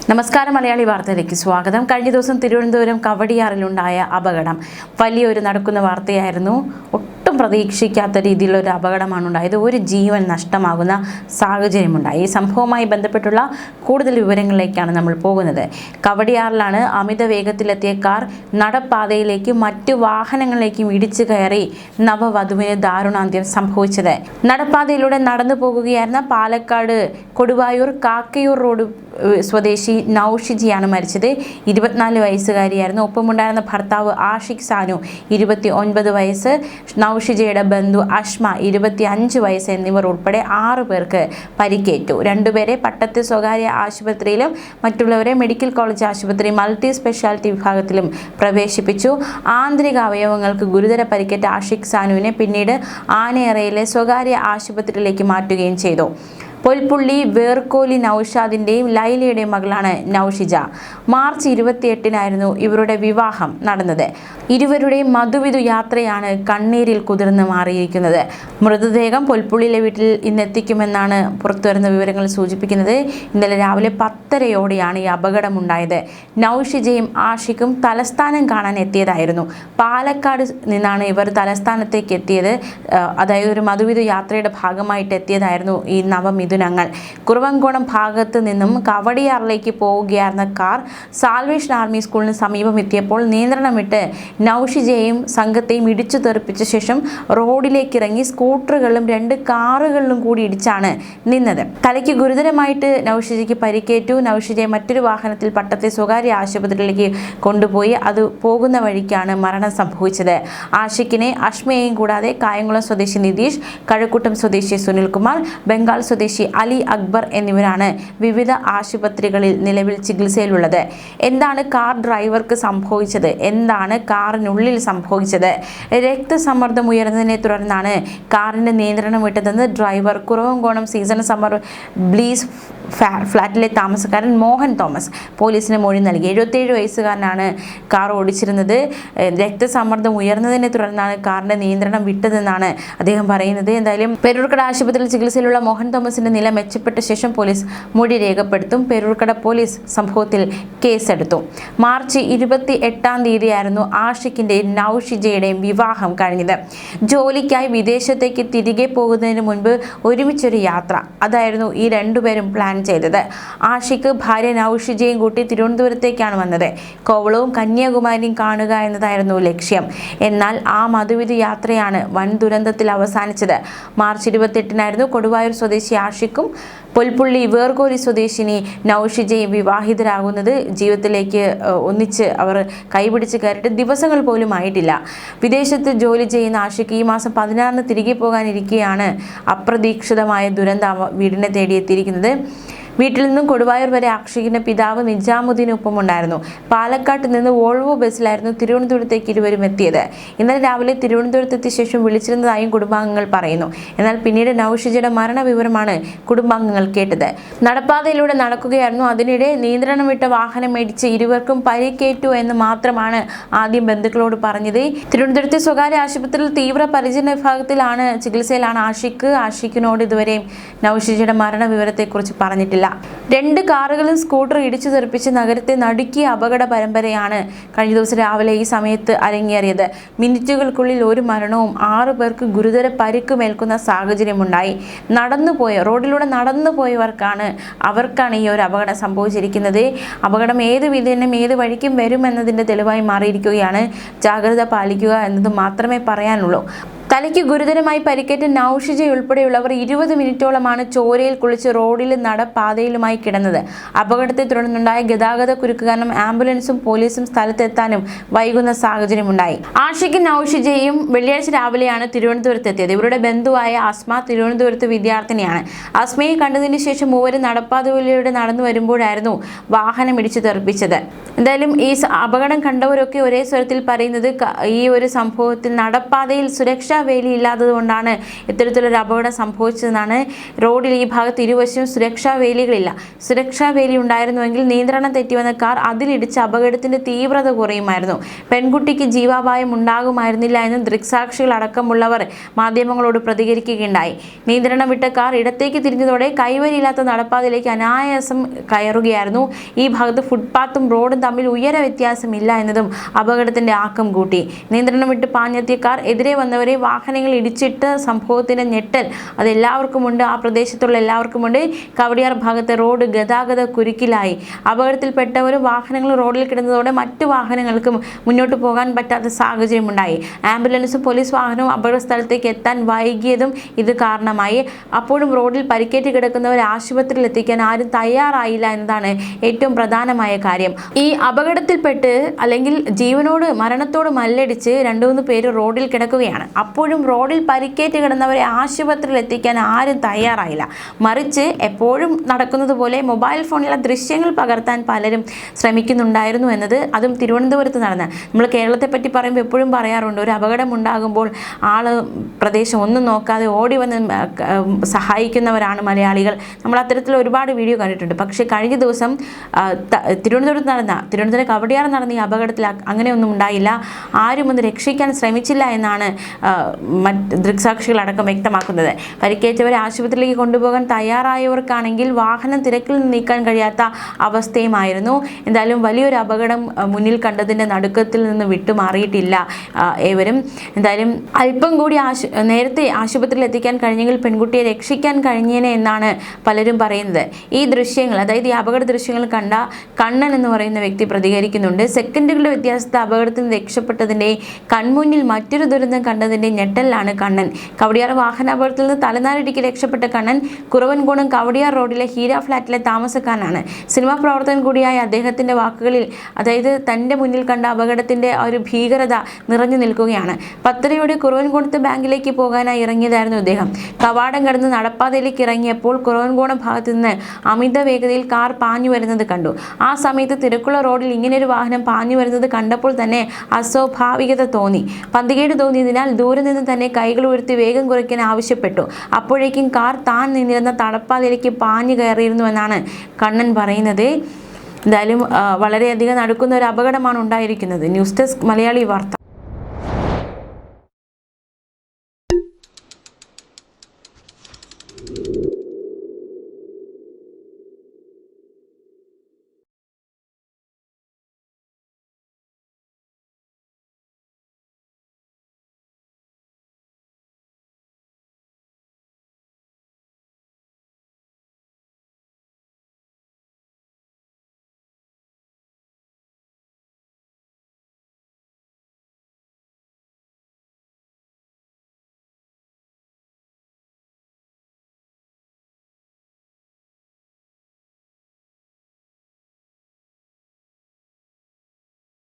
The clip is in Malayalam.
നമസ്കാരം, മലയാളി വാർത്തയിലേക്ക് സ്വാഗതം. കഴിഞ്ഞ ദിവസം തിരുവനന്തപുരം കവടിയാറിലുണ്ടായ അപകടം വലിയൊരു നടക്കുന്ന വാർത്തയായിരുന്നു. ഒട്ടും പ്രതീക്ഷിക്കാത്ത രീതിയിലുള്ള ഒരു അപകടമാണ് ഉണ്ടായത്. ഒരു ജീവൻ നഷ്ടമാകുന്ന സാഹചര്യമുണ്ടായി. ഈ സംഭവവുമായി ബന്ധപ്പെട്ടുള്ള കൂടുതൽ വിവരങ്ങളിലേക്കാണ് നമ്മൾ പോകുന്നത്. കവടിയാറിലാണ് അമിത വേഗത്തിലെത്തിയ കാർ നടപ്പാതയിലേക്കും മറ്റു വാഹനങ്ങളിലേക്കും ഇടിച്ചു കയറി നവവധുവിന് ദാരുണാന്ത്യം സംഭവിച്ചത്. നടപ്പാതയിലൂടെ നടന്നു പോകുകയായിരുന്ന പാലക്കാട് കൊടുവായൂർ കാക്കയൂർ റോഡ് സ്വദേശി നൌഷിജയാണ് മരിച്ചത്. 24 വയസ്സുകാരിയായിരുന്നു. ഒപ്പമുണ്ടായിരുന്ന ഭർത്താവ് ആഷിഖ് സാനു 29 വയസ്സ്, നൌഷിജയുടെ ബന്ധു അഷ്മ 25 വയസ്സ് എന്നിവർ ഉൾപ്പെടെ 6 പേർക്ക് പരിക്കേറ്റു. 2 പേരെ പട്ടത്ത് സ്വകാര്യ ആശുപത്രിയിലും മറ്റുള്ളവരെ മെഡിക്കൽ കോളേജ് ആശുപത്രി മൾട്ടി സ്പെഷ്യാലിറ്റി വിഭാഗത്തിലും പ്രവേശിപ്പിച്ചു. ആന്തരിക അവയവങ്ങൾക്ക് ഗുരുതര പരിക്കേറ്റ ആഷിഖ് സാനുവിനെ പിന്നീട് ആനയറയിലെ സ്വകാര്യ ആശുപത്രിയിലേക്ക് മാറ്റുകയും ചെയ്തു. പൊൽപ്പുള്ളി വേർക്കോലി നൌഷാദിൻ്റെയും ലൈലയുടെയും മകളാണ് നൌഷിജ. മാർച്ച് 28-നായിരുന്നു ഇവരുടെ വിവാഹം നടന്നത്. ഇരുവരുടെയും മധുവിധു യാത്രയാണ് കണ്ണീരിൽ കുതിർന്ന് മാറിയിരിക്കുന്നത്. മൃതദേഹം പൊൽപ്പുള്ളിയിലെ വീട്ടിൽ ഇന്നെത്തിക്കുമെന്നാണ് പുറത്തുവരുന്ന വിവരങ്ങൾ സൂചിപ്പിക്കുന്നത്. ഇന്നലെ രാവിലെ 10:30-ഓടെയാണ് ഈ അപകടമുണ്ടായത്. നൌഷിജയും ആഷിഖും തലസ്ഥാനം കാണാൻ എത്തിയതായിരുന്നു. പാലക്കാട് നിന്നാണ് ഇവർ തലസ്ഥാനത്തേക്ക് എത്തിയത്. അതായത് ഒരു മധുവിധു യാത്രയുടെ ഭാഗമായിട്ട് എത്തിയതായിരുന്നു ഈ നവമിഥുനങ്ങൾ. കുറുവങ്കോണം ഭാഗത്ത് നിന്നും കവടിയാറിലേക്ക് പോവുകയായിരുന്ന കാർ സാൽവേഷൻ ആർമി സ്കൂളിന് സമീപം എത്തിയപ്പോൾ നിയന്ത്രണം വിട്ട് നൌഷിജയെയും സംഘത്തെയും ഇടിച്ചു തെറിപ്പിച്ച ശേഷം റോഡിലേക്ക് ഇറങ്ങി സ്കൂട്ടറുകളിലും 2 കാറുകളിലും കൂടി ഇടിച്ചാണ് നിന്നത്. തലയ്ക്ക് ഗുരുതരമായിട്ട് നൌഷിജയ്ക്ക് പരിക്കേറ്റു. നൌഷിജയെ മറ്റൊരു വാഹനത്തിൽ പട്ടത്തെ സ്വകാര്യ ആശുപത്രിയിലേക്ക് കൊണ്ടുപോയി. അത് പോകുന്ന വഴിക്കാണ് മരണം സംഭവിച്ചത്. ആഷിഖിനെ അഷ്മയെയും കൂടാതെ കായംകുളം സ്വദേശി നിതീഷ്, കഴക്കൂട്ടം സ്വദേശി സുനിൽകുമാർ, ബംഗാൾ സ്വദേശി അലി അക്ബർ എന്നിവരാണ് വിവിധ ആശുപത്രികളിൽ നിലവിൽ ചികിത്സയിലുള്ളത്. എന്താണ് കാർ ഡ്രൈവർക്ക് സംഭവിച്ചത്? എന്താണ് കാറിനുള്ളിൽ സംഭവിച്ചത്? രക്തസമ്മർദ്ദം ഉയർന്നതിനെ തുടർന്നാണ് കാറിന്റെ നിയന്ത്രണം വിട്ടതെന്ന് driver Kuravankonam season summer bliss ഫ്ലാറ്റിലെ താമസക്കാരൻ മോഹൻ തോമസ് പോലീസിന് മൊഴി നൽകി. 77 വയസ്സുകാരനാണ് കാർ ഓടിച്ചിരുന്നത്. രക്തസമ്മർദ്ദം ഉയർന്നതിനെ തുടർന്നാണ് കാറിന്റെ നിയന്ത്രണം വിട്ടതെന്നാണ് അദ്ദേഹം പറയുന്നത്. എന്തായാലും പേരൂർക്കട ആശുപത്രിയിൽ ചികിത്സയിലുള്ള മോഹൻ തോമസിന്റെ നില മെച്ചപ്പെട്ട ശേഷം പോലീസ് മൊഴി രേഖപ്പെടുത്തും. പേരൂർക്കട പോലീസ് സംഭവത്തിൽ കേസെടുത്തു. മാർച്ച് 28-ാം തീയതിയായിരുന്നു ആഷിഖിന്റെയും നൌഷിജയുടെയും വിവാഹം കഴിഞ്ഞത്. ജോലിക്കായി വിദേശത്തേക്ക് തിരികെ പോകുന്നതിന് മുൻപ് ഒരുമിച്ചൊരു യാത്ര, അതായിരുന്നു ഈ 2 പേരും പ്ലാൻ ചെയ്തത്. ആഷിഖ് ഭാര്യ നൌഷിജയും കൂട്ടി തിരുവനന്തപുരത്തേക്കാണ് വന്നത്. കോവളവും കന്യാകുമാരിയും കാണുക എന്നതായിരുന്നു ലക്ഷ്യം. എന്നാൽ ആ മധുവിധു യാത്രയാണ് വൻ ദുരന്തത്തിൽ അവസാനിച്ചത്. മാർച്ച് 28-നായിരുന്നു കൊടുവായൂർ സ്വദേശി ആഷിഖും പൊൽപ്പുള്ളി വേർകോലി സ്വദേശിനി നൌഷിജയും വിവാഹിതരാകുന്നത്. ജീവിതത്തിലേക്ക് ഒന്നിച്ച് അവർ കൈപിടിച്ച് കയറിയിട്ട് ദിവസങ്ങൾ പോലും ആയിട്ടില്ല. വിദേശത്ത് ജോലി ചെയ്യുന്ന ആഷിഖ് ഈ മാസം 16-ന് തിരികെ പോകാനിരിക്കെയാണ് അപ്രതീക്ഷിതമായ ദുരന്തം വീടിനെ തേടിയെത്തിയിരിക്കുന്നത്. വീട്ടിൽ നിന്നും കൊടുവായൂർ വരെ ആഷിഖിന്റെ പിതാവ് നിജാമുദ്ദീനൊപ്പം ഉണ്ടായിരുന്നു. പാലക്കാട്ട് നിന്ന് വോൾവോ ബസ്സിലായിരുന്നു തിരുവനന്തപുരത്തേക്ക് ഇരുവരും എത്തിയത്. ഇന്നലെ രാവിലെ തിരുവനന്തപുരത്തെത്തിയ ശേഷം വിളിച്ചിരുന്നതായും കുടുംബാംഗങ്ങൾ പറയുന്നു. എന്നാൽ പിന്നീട് നൌഷിജയുടെ മരണവിവരമാണ് കുടുംബാംഗങ്ങൾ കേട്ടത്. നടപ്പാതയിലൂടെ നടക്കുകയായിരുന്നു. അതിനിടെ നിയന്ത്രണം വിട്ട വാഹനം മേടിച്ച് ഇരുവർക്കും പരിക്കേറ്റു എന്ന് മാത്രമാണ് ആദ്യം ബന്ധുക്കളോട് പറഞ്ഞത്. തിരുവനന്തപുരത്തെ സ്വകാര്യ ആശുപത്രിയിൽ തീവ്ര പരിചരണ വിഭാഗത്തിലാണ് ചികിത്സയിലാണ് ആഷിഖ്. ആഷിഖിനോട് ഇതുവരെയും നൌഷിജയുടെ മരണവിവരത്തെക്കുറിച്ച് പറഞ്ഞിട്ടില്ല. 2 കാറുകളും സ്കൂട്ടർ ഇടിച്ചു തെറിപ്പിച്ച് നഗരത്തെ നടുക്കിയ അപകട പരമ്പരയാണ് കഴിഞ്ഞ ദിവസം രാവിലെ ഈ സമയത്ത് അരങ്ങേറിയത്. മിനിറ്റുകൾക്കുള്ളിൽ ഒരു മരണവും 6 പേർക്ക് ഗുരുതര പരിക്കുമേൽക്കുന്ന സാഹചര്യമുണ്ടായി. റോഡിലൂടെ അവർക്കാണ് ഈ ഒരു അപകടം സംഭവിച്ചിരിക്കുന്നത്. അപകടം ഏത് വിധേനയും ഏത് വഴിക്കും വരുമെന്നതിൻ്റെ തെളിവായി മാറിയിരിക്കുകയാണ്. ജാഗ്രത പാലിക്കുക എന്നത് മാത്രമേ പറയാനുള്ളൂ. തലയ്ക്ക് ഗുരുതരമായി പരിക്കേറ്റ നൌഷിജ ഉൾപ്പെടെയുള്ളവർ 20 മിനിറ്റോളമാണ് ചോരയിൽ കുളിച്ച് റോഡിൽ നടപ്പാതയിലുമായി കിടന്നത്. അപകടത്തെ തുടർന്നുണ്ടായ ഗതാഗത കുരുക്ക് കാരണം ആംബുലൻസും പോലീസും സ്ഥലത്തെത്താനും വൈകുന്ന സാഹചര്യമുണ്ടായി. ആഷിഖും നൌഷിജയും വെള്ളിയാഴ്ച രാവിലെയാണ് തിരുവനന്തപുരത്തെത്തിയത്. ഇവരുടെ ബന്ധുവായ അസ്മ തിരുവനന്തപുരത്ത് വിദ്യാർത്ഥിനിയാണ്. അസ്മയെ കണ്ടതിന് ശേഷം മൂവരും നടപ്പാതയിലൂടെ നടന്നു വരുമ്പോഴായിരുന്നു വാഹനം ഇടിച്ചു തെറിപ്പിച്ചത്. എന്തായാലും ഈ അപകടം കണ്ടവരൊക്കെ ഒരേ സ്വരത്തിൽ പറയുന്നത് ഈ ഒരു സംഭവത്തിൽ നടപ്പാതയിൽ സുരക്ഷാ വേലി ഇല്ലാത്തതുകൊണ്ടാണ് ഇത്തരത്തിലൊരു അപകടം സംഭവിച്ചതെന്നാണ്. റോഡിൽ ഈ ഭാഗത്ത് ഇരുവശവും സുരക്ഷാ വേലികളില്ല. സുരക്ഷാ വേലി ഉണ്ടായിരുന്നുവെങ്കിൽ നിയന്ത്രണം തെറ്റിവന്ന കാർ അതിലിടിച്ച് അപകടത്തിന്റെ തീവ്രത കുറയുമായിരുന്നു. പെൺകുട്ടിക്ക് ജീവാപായം ഉണ്ടാകുമായിരുന്നില്ല എന്നും ദൃക്സാക്ഷികൾ അടക്കമുള്ളവർ മാധ്യമങ്ങളോട് പ്രതികരിക്കുകയുണ്ടായി. നിയന്ത്രണം വിട്ട കാർ ഇടത്തേക്ക് തിരിഞ്ഞതോടെ കൈവരിയില്ലാത്ത നടപ്പാതയിലേക്ക് അനായാസം കയറുകയായിരുന്നു. ഈ ഭാഗത്ത് ഫുട്പാത്തും റോഡും തമ്മിൽ ഉയര വ്യത്യാസമില്ല എന്നതും അപകടത്തിന്റെ ആക്കം കൂട്ടി. നിയന്ത്രണം വിട്ട് പാഞ്ഞെത്തിയ കാർ എതിരെ വന്നവരെ വാഹനങ്ങൾ ഇടിച്ചിട്ട സംഭവത്തിന്റെ ഞെട്ടൽ അത് എല്ലാവർക്കുമുണ്ട്. ആ പ്രദേശത്തുള്ള എല്ലാവർക്കുമുണ്ട്. കവടിയാർ ഭാഗത്തെ റോഡ് ഗതാഗത കുരുക്കിലായി. അപകടത്തിൽപ്പെട്ടവരും വാഹനങ്ങളും റോഡിൽ കിടന്നതോടെ മറ്റു വാഹനങ്ങൾക്കും മുന്നോട്ട് പോകാൻ പറ്റാത്ത സാഹചര്യമുണ്ടായി. ആംബുലൻസും പോലീസ് വാഹനവും അപകട സ്ഥലത്തേക്ക് എത്താൻ വൈകിയതും ഇത് കാരണമായി. അപ്പോഴും റോഡിൽ പരിക്കേറ്റ് കിടക്കുന്നവരെ ആശുപത്രിയിൽ എത്തിക്കാൻ ആരും തയ്യാറായില്ല എന്നതാണ് ഏറ്റവും പ്രധാനമായ കാര്യം. ഈ അപകടത്തിൽപ്പെട്ട് അല്ലെങ്കിൽ ജീവനോട് മരണത്തോട് മല്ലടിച്ച് 2-3 പേര് റോഡിൽ കിടക്കുകയാണ്. അപ്പോഴും റോഡിൽ പരിക്കേറ്റ് കിടന്നവരെ ആശുപത്രിയിൽ എത്തിക്കാൻ ആരും തയ്യാറായില്ല. മറിച്ച് എപ്പോഴും നടക്കുന്നത് പോലെ മൊബൈൽ ഫോണിലെ ദൃശ്യങ്ങൾ പകർത്താൻ പലരും ശ്രമിക്കുന്നുണ്ടായിരുന്നു എന്നത് അതും തിരുവനന്തപുരത്ത് നടന്ന. നമ്മൾ കേരളത്തെ പറ്റി പറയുമ്പോൾ എപ്പോഴും പറയാറുണ്ട്, ഒരു അപകടം ഉണ്ടാകുമ്പോൾ പ്രദേശം ഒന്നും നോക്കാതെ ഓടി വന്ന് സഹായിക്കുന്നവരാണ് മലയാളികൾ. നമ്മൾ അത്തരത്തിൽ ഒരുപാട് വീഡിയോ കണ്ടിട്ടുണ്ട്. പക്ഷേ കഴിഞ്ഞ ദിവസം തിരുവനന്തപുരം കവടിയാർ നടന്ന ഈ അപകടത്തിൽ അങ്ങനെയൊന്നും ഉണ്ടായില്ല. ആരും ഒന്ന് രക്ഷിക്കാൻ ശ്രമിച്ചില്ല എന്നാണ് മറ്റ് ദൃക്സാക്ഷികളടക്കം വ്യക്തമാക്കുന്നത്. പരിക്കേറ്റവരെ ആശുപത്രിയിലേക്ക് കൊണ്ടുപോകാൻ തയ്യാറായവർക്കാണെങ്കിൽ വാഹനം തിരക്കിൽ നിന്ന് നീക്കാൻ കഴിയാത്ത അവസ്ഥയുമായിരുന്നു. എന്തായാലും വലിയൊരു അപകടം മുന്നിൽ കണ്ടതിൻ്റെ നടുക്കത്തിൽ നിന്ന് വിട്ടുമാറിയിട്ടില്ല ഏവരും. എന്തായാലും അല്പം കൂടി നേരത്തെ ആശുപത്രിയിൽ എത്തിക്കാൻ കഴിഞ്ഞെങ്കിൽ പെൺകുട്ടിയെ രക്ഷിക്കാൻ കഴിഞ്ഞേനെ എന്നാണ് പലരും പറയുന്നത്. ഈ ദൃശ്യങ്ങൾ, അതായത് ഈ അപകട ദൃശ്യങ്ങൾ കണ്ട കണ്ണൻ എന്ന് പറയുന്ന വ്യക്തി പ്രതികരിക്കുന്നുണ്ട്. സെക്കൻഡുകളുടെ വ്യത്യാസത്തിൽ അപകടത്തിൽ നിന്ന് രക്ഷപ്പെട്ടതിൻ്റെ കൺമുന്നിൽ മറ്റൊരു ദുരന്തം കണ്ടതിൻ്റെ ഞെട്ടലിലാണ് കണ്ണൻ. കവടിയാർ വാഹനാപകടത്തിൽ നിന്ന് തലനാരിടിക്ക് രക്ഷപ്പെട്ട കണ്ണൻ കുറവൻകോണം കവടിയാർ റോഡിലെ ഹീര ഫ്ലാറ്റിലെ താമസക്കാരനാണ്. സിനിമാ പ്രവർത്തകൻ കൂടിയായ അദ്ദേഹത്തിൻ്റെ വാക്കുകളിൽ, അതായത് തൻ്റെ മുന്നിൽ കണ്ട അപകടത്തിൻ്റെ ഒരു ഭീകരത നിറഞ്ഞു നിൽക്കുകയാണ്. 10:30 കുറവൻകോണത്ത് ബാങ്കിലേക്ക് പോകാനായി ഇറങ്ങിയതായിരുന്നു അദ്ദേഹം. കവാടം കടന്ന് നടപ്പാതയിലേക്ക് ഇറങ്ങിയപ്പോൾ കുറവൻകോണം ഭാഗത്തു നിന്ന് അമിത വേഗതയിൽ കാർ പാഞ്ഞു വരുന്നത് കണ്ടു. ആ സമയത്ത് തിരക്കുള്ള റോഡിൽ ഇങ്ങനെയൊരു വാഹനം പാഞ്ഞു വരുന്നത് കണ്ടപ്പോൾ തന്നെ അസ്വാഭാവികത തോന്നി. പന്തികേട് തോന്നിയതിനാൽ ദൂരെ നിന്ന് തന്നെ കൈകൾ ഉയർത്തി വേഗം കുറയ്ക്കാൻ ആവശ്യപ്പെട്ടു. അപ്പോഴേക്കും കാർ താൻ നിന്നിരുന്ന തടപ്പാതയിലേക്ക് പാഞ്ഞു കയറിയിരുന്നുവെന്നാണ് കണ്ണൻ പറയുന്നത്. എന്തായാലും വളരെയധികം നടക്കുന്ന ഒരു അപകടമാണ് ഉണ്ടായിരിക്കുന്നത്. ന്യൂസ് ഡെസ്ക് മലയാളി വാർത്ത.